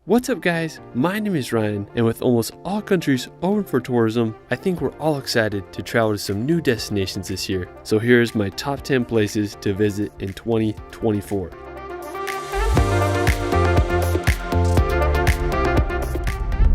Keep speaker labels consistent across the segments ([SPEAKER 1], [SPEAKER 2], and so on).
[SPEAKER 1] What's up guys, my name is Ryan, and with almost all countries open for tourism, I think we're all excited to travel to some new destinations this year. So here's my top 10 places to visit in 2024.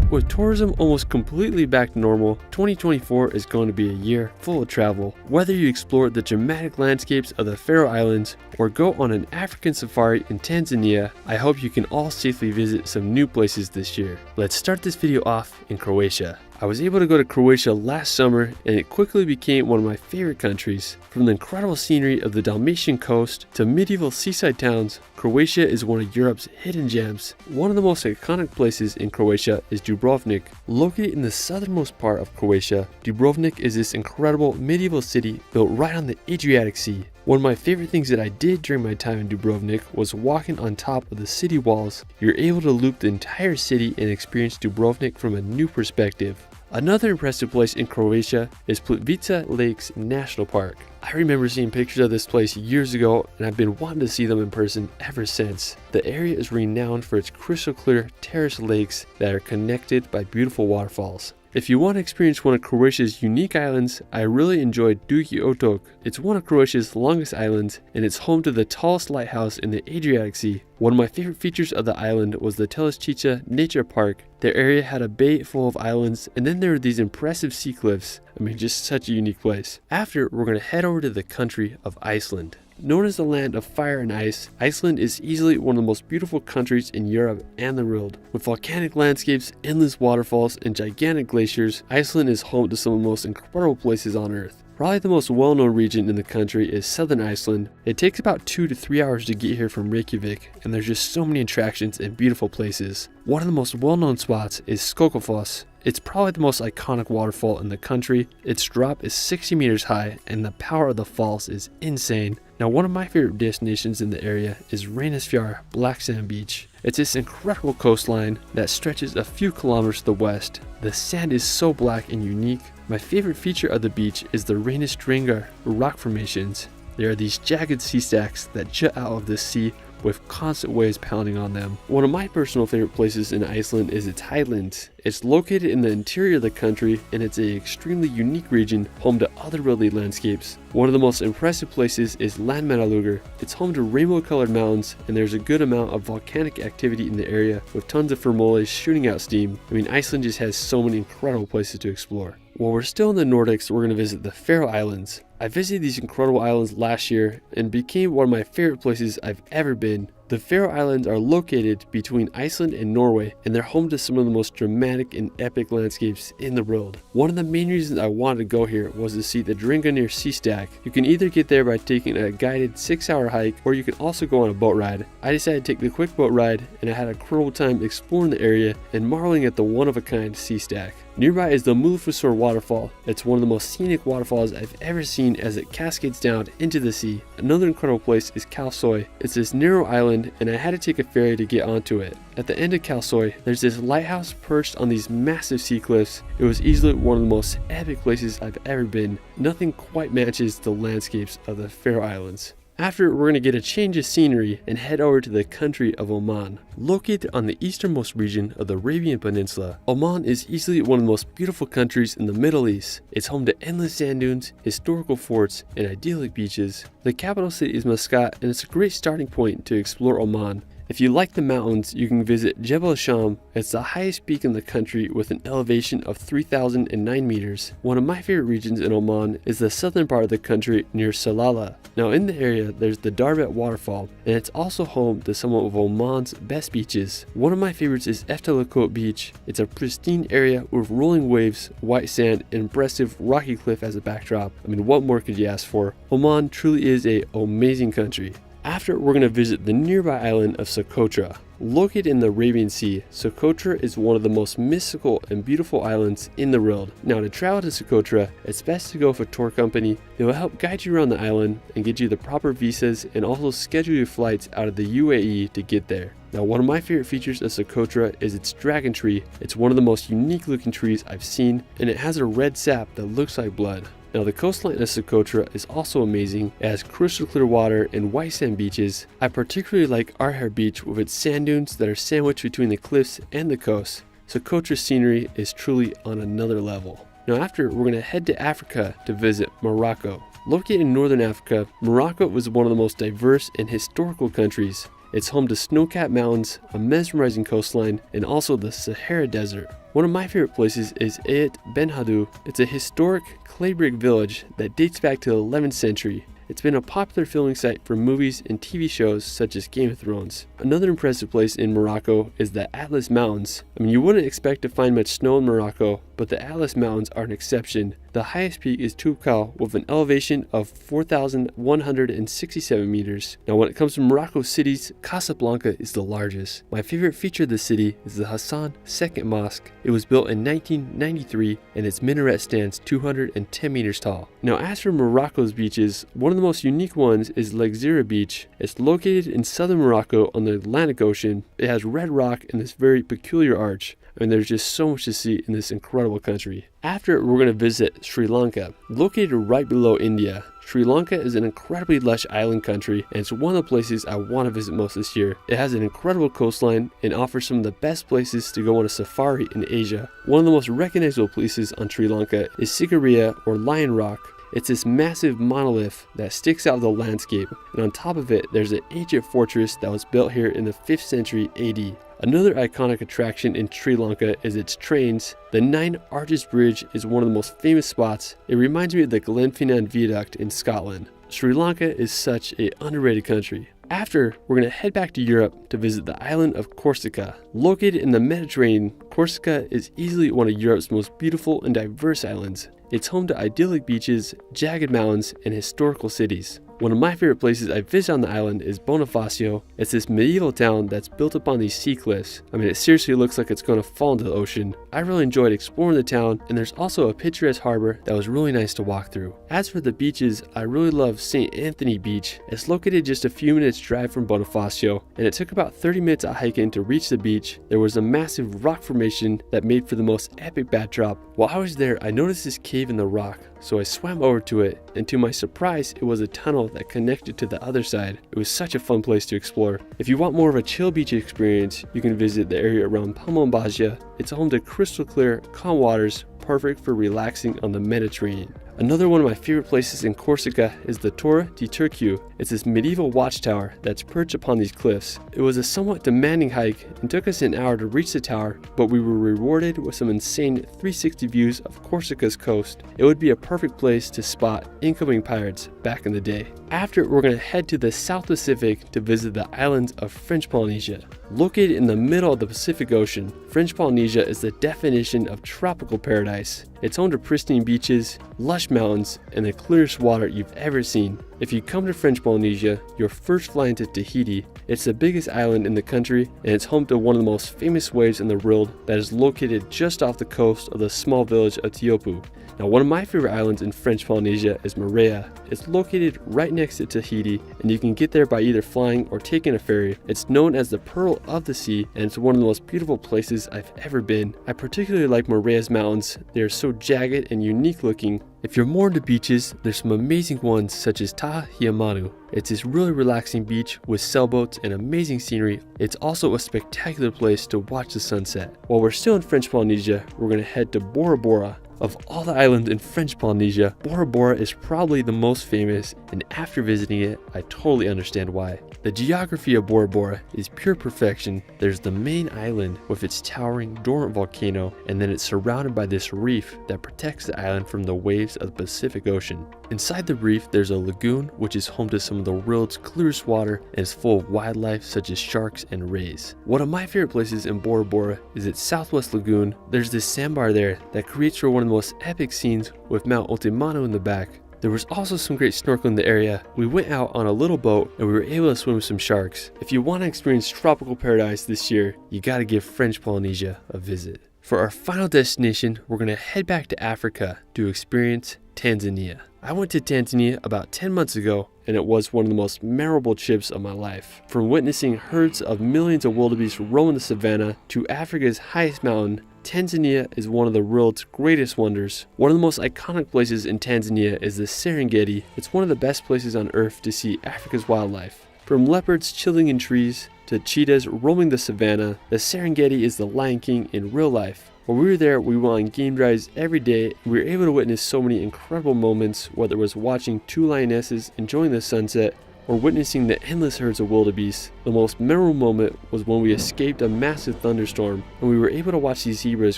[SPEAKER 1] With tourism almost completely back to normal, 2024 is going to be a year full of travel. Whether you explore the dramatic landscapes of the Faroe Islands or go on an African safari in Tanzania, I hope you can all safely visit some new places this year. Let's start this video off in Croatia. I was able to go to Croatia last summer and it quickly became one of my favorite countries. From the incredible scenery of the Dalmatian coast to medieval seaside towns, Croatia is one of Europe's hidden gems. One of the most iconic places in Croatia is Dubrovnik. Located in the southernmost part of Croatia, Dubrovnik is this incredible medieval city built right on the Adriatic Sea. One of my favorite things that I did during my time in Dubrovnik was walking on top of the city walls. You're able to loop the entire city and experience Dubrovnik from a new perspective. Another impressive place in Croatia is Plitvice Lakes National Park. I remember seeing pictures of this place years ago and I've been wanting to see them in person ever since. The area is renowned for its crystal clear terraced lakes that are connected by beautiful waterfalls. If you want to experience one of Croatia's unique islands, I really enjoyed Dugi Otok. It's one of Croatia's longest islands and it's home to the tallest lighthouse in the Adriatic Sea. One of my favorite features of the island was the Teleščica Nature Park. Their area had a bay full of islands and then there were these impressive sea cliffs. I mean, just such a unique place. After, we're going to head over to the country of Iceland. Known as the land of fire and ice, Iceland is easily one of the most beautiful countries in Europe and the world. With volcanic landscapes, endless waterfalls, and gigantic glaciers, Iceland is home to some of the most incredible places on Earth. Probably the most well-known region in the country is southern Iceland. It takes about 2 to 3 hours to get here from Reykjavik, and there's just so many attractions and beautiful places. One of the most well-known spots is Skogafoss. It's probably the most iconic waterfall in the country. Its drop is 60 meters high, and the power of the falls is insane. Now, one of my favorite destinations in the area is Reynisfjall Black Sand Beach. It's this incredible coastline that stretches a few kilometers to the west. The sand is so black and unique. My favorite feature of the beach is the Reynisdrangar rock formations. There are these jagged sea stacks that jut out of the sea with constant waves pounding on them. One of my personal favorite places in Iceland is its highlands. It's located in the interior of the country and it's an extremely unique region home to otherworldly landscapes. One of the most impressive places is Landmannalaugar. It's home to rainbow colored mountains and there's a good amount of volcanic activity in the area with tons of thermales shooting out steam. I mean, Iceland just has so many incredible places to explore. While we're still in the Nordics, we're going to visit the Faroe Islands. I visited these incredible islands last year and became one of my favorite places I've ever been. The Faroe Islands are located between Iceland and Norway, and they're home to some of the most dramatic and epic landscapes in the world. One of the main reasons I wanted to go here was to see the Drangarnir Sea Stack. You can either get there by taking a guided 6-hour hike, or you can also go on a boat ride. I decided to take the quick boat ride, and I had a incredible time exploring the area and marveling at the one-of-a-kind sea stack. Nearby is the Mulfusor waterfall. It's one of the most scenic waterfalls I've ever seen as it cascades down into the sea. Another incredible place is Kalsoy. It's this narrow island and I had to take a ferry to get onto it. At the end of Kalsoy, there's this lighthouse perched on these massive sea cliffs. It was easily one of the most epic places I've ever been. Nothing quite matches the landscapes of the Faroe Islands. After, we're going to get a change of scenery and head over to the country of Oman. Located on the easternmost region of the Arabian Peninsula, Oman is easily one of the most beautiful countries in the Middle East. It's home to endless sand dunes, historical forts, and idyllic beaches. The capital city is Muscat, and it's a great starting point to explore Oman. If you like the mountains, you can visit Jebel Sham. It's the highest peak in the country with an elevation of 3,009 meters. One of my favorite regions in Oman is the southern part of the country near Salalah. Now in the area, there's the Darbet waterfall, and it's also home to some of Oman's best beaches. One of my favorites is Eftelakot Beach. It's a pristine area with rolling waves, white sand, and impressive rocky cliff as a backdrop. I mean, what more could you ask for? Oman truly is an amazing country. After, we're going to visit the nearby island of Socotra. Located in the Arabian Sea, Socotra is one of the most mystical and beautiful islands in the world. Now, to travel to Socotra, it's best to go with a tour company. They will help guide you around the island and get you the proper visas and also schedule your flights out of the UAE to get there. Now, one of my favorite features of Socotra is its dragon tree. It's one of the most unique looking trees I've seen, and it has a red sap that looks like blood. Now the coastline of Socotra is also amazing. It has crystal clear water and white sand beaches. I particularly like Arhair Beach with its sand dunes that are sandwiched between the cliffs and the coast. Socotra's scenery is truly on another level. Now after, we're going to head to Africa to visit Morocco. Located in northern Africa, Morocco was one of the most diverse and historical countries. It's home to snow-capped mountains, a mesmerizing coastline, and also the Sahara Desert. One of my favorite places is Ayet Ben Haddou. It's a historic clay brick village that dates back to the 11th century. It's been a popular filming site for movies and TV shows such as Game of Thrones. Another impressive place in Morocco is the Atlas Mountains. I mean, you wouldn't expect to find much snow in Morocco, but the Atlas Mountains are an exception. The highest peak is Toubkal with an elevation of 4,167 meters. Now when it comes to Morocco cities, Casablanca is the largest. My favorite feature of the city is the Hassan II Mosque. It was built in 1993 and its minaret stands 210 meters tall. Now as for Morocco's beaches, one of the most unique ones is Lagzira Beach. It's located in southern Morocco on the Atlantic Ocean. It has red rock and this very peculiar arch. I mean, there's just so much to see in this incredible country. After, we're going to visit Sri Lanka. Located right below India, Sri Lanka is an incredibly lush island country, and it's one of the places I want to visit most this year. It has an incredible coastline and offers some of the best places to go on a safari in Asia. One of the most recognizable places on Sri Lanka is Sigiriya or Lion Rock. It's this massive monolith that sticks out of the landscape, and on top of it, there's an ancient fortress that was built here in the 5th century AD. Another iconic attraction in Sri Lanka is its trains. The Nine Arches Bridge is one of the most famous spots. It reminds me of the Glenfinnan Viaduct in Scotland. Sri Lanka is such an underrated country. After, we're going to head back to Europe to visit the island of Corsica. Located in the Mediterranean, Corsica is easily one of Europe's most beautiful and diverse islands. It's home to idyllic beaches, jagged mountains, and historical cities. One of my favorite places I visit on the island is Bonifacio. It's this medieval town that's built upon these sea cliffs. I mean, it seriously looks like it's going to fall into the ocean. I really enjoyed exploring the town, and there's also a picturesque harbor that was really nice to walk through. As for the beaches, I really love St. Anthony Beach. It's located just a few minutes drive from Bonifacio, and it took about 30 minutes of hiking to reach the beach. There was a massive rock formation that made for the most epic backdrop. While I was there, I noticed this cave in the rock, so I swam over to it, and to my surprise, it was a tunnel that connected to the other side. It was such a fun place to explore. If you want more of a chill beach experience, you can visit the area around Palmombagia. It's home to crystal clear, calm waters, perfect for relaxing on the Mediterranean. Another one of my favorite places in Corsica is the Torre di Turcu. It's this medieval watchtower that's perched upon these cliffs. It was a somewhat demanding hike and took us an hour to reach the tower, but we were rewarded with some insane 360 views of Corsica's coast. It would be a perfect place to spot incoming pirates back in the day. After, we're going to head to the South Pacific to visit the islands of French Polynesia. Located in the middle of the Pacific Ocean, French Polynesia is the definition of tropical paradise. It's home to pristine beaches, lush mountains, and the clearest water you've ever seen. If you come to French Polynesia, you're first flying to Tahiti. It's the biggest island in the country, and it's home to one of the most famous waves in the world that is located just off the coast of the small village of Teopu. Now, one of my favorite islands in French Polynesia is Moorea. It's located right next to Tahiti, and you can get there by either flying or taking a ferry. It's known as the Pearl of the Sea, and it's one of the most beautiful places I've ever been. I particularly like Moorea's mountains. They are so jagged and unique looking. If you're more into beaches, there's some amazing ones such as Taha Hiamanu. It's this really relaxing beach with sailboats and amazing scenery. It's also a spectacular place to watch the sunset. While we're still in French Polynesia, we're going to head to Bora Bora. Of all the islands in French Polynesia, Bora Bora is probably the most famous, and after visiting it, I totally understand why. The geography of Bora Bora is pure perfection. There's the main island with its towering dormant volcano, and then it's surrounded by this reef that protects the island from the waves of the Pacific Ocean. Inside the reef, there's a lagoon which is home to some of the world's clearest water and is full of wildlife such as sharks and rays. One of my favorite places in Bora Bora is its southwest lagoon. There's this sandbar there that creates for one of the most epic scenes with Mount Otemano in the back. There was also some great snorkeling in the area. We went out on a little boat and we were able to swim with some sharks. If you want to experience tropical paradise this year, you gotta give French Polynesia a visit. For our final destination, we're gonna head back to Africa to experience Tanzania. I went to Tanzania about 10 months ago, and it was one of the most memorable trips of my life. From witnessing herds of millions of wildebeest roam the savannah to Africa's highest mountain, Tanzania is one of the world's greatest wonders. One of the most iconic places in Tanzania is the Serengeti. It's one of the best places on earth to see Africa's wildlife. From leopards chilling in trees to cheetahs roaming the savannah, the Serengeti is the Lion King in real life. While we were there, we went on game drives every day. We were able to witness so many incredible moments, whether it was watching two lionesses enjoying the sunset or witnessing the endless herds of wildebeest. The most memorable moment was when we escaped a massive thunderstorm and we were able to watch these zebras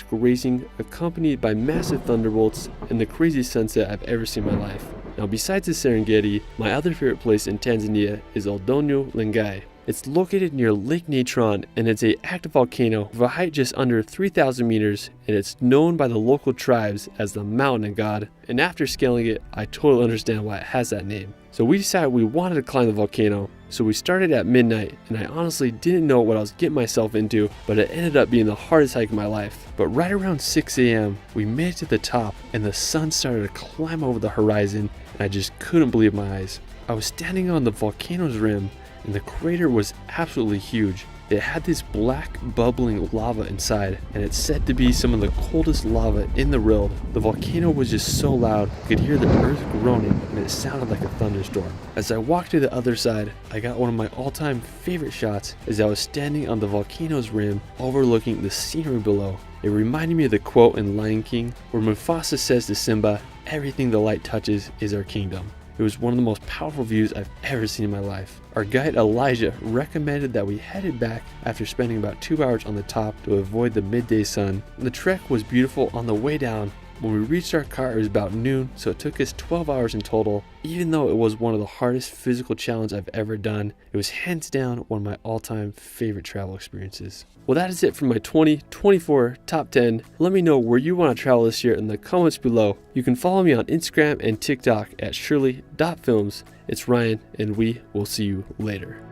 [SPEAKER 1] grazing, accompanied by massive thunderbolts and the craziest sunset I've ever seen in my life. Now, besides the Serengeti, my other favorite place in Tanzania is Oldonyo Lengai. It's located near Lake Natron, and it's an active volcano of a height just under 3,000 meters, and it's known by the local tribes as the Mountain God. And after scaling it, I totally understand why it has that name. So we decided we wanted to climb the volcano, so we started at midnight, and I honestly didn't know what I was getting myself into, but it ended up being the hardest hike of my life. But right around 6 a.m., we made it to the top, and the sun started to climb over the horizon, and I just couldn't believe my eyes. I was standing on the volcano's rim, and the crater was absolutely huge. It had this black bubbling lava inside, and it's said to be some of the coldest lava in the world. The volcano was just so loud, you could hear the earth groaning, and it sounded like a thunderstorm. As I walked to the other side, I got one of my all-time favorite shots as I was standing on the volcano's rim, overlooking the scenery below. It reminded me of the quote in Lion King, where Mufasa says to Simba, "Everything the light touches is our kingdom." It was one of the most powerful views I've ever seen in my life. Our guide Elijah recommended that we headed back after spending about 2 hours on the top to avoid the midday sun. The trek was beautiful on the way down. When we reached our car, it was about noon, so it took us 12 hours in total. Even though it was one of the hardest physical challenges I've ever done, it was hands down one of my all-time favorite travel experiences. Well, that is it for my 2024 top 10. Let me know where you want to travel this year in the comments below. You can follow me on Instagram and TikTok at shirley.films. It's Ryan, and we will see you later.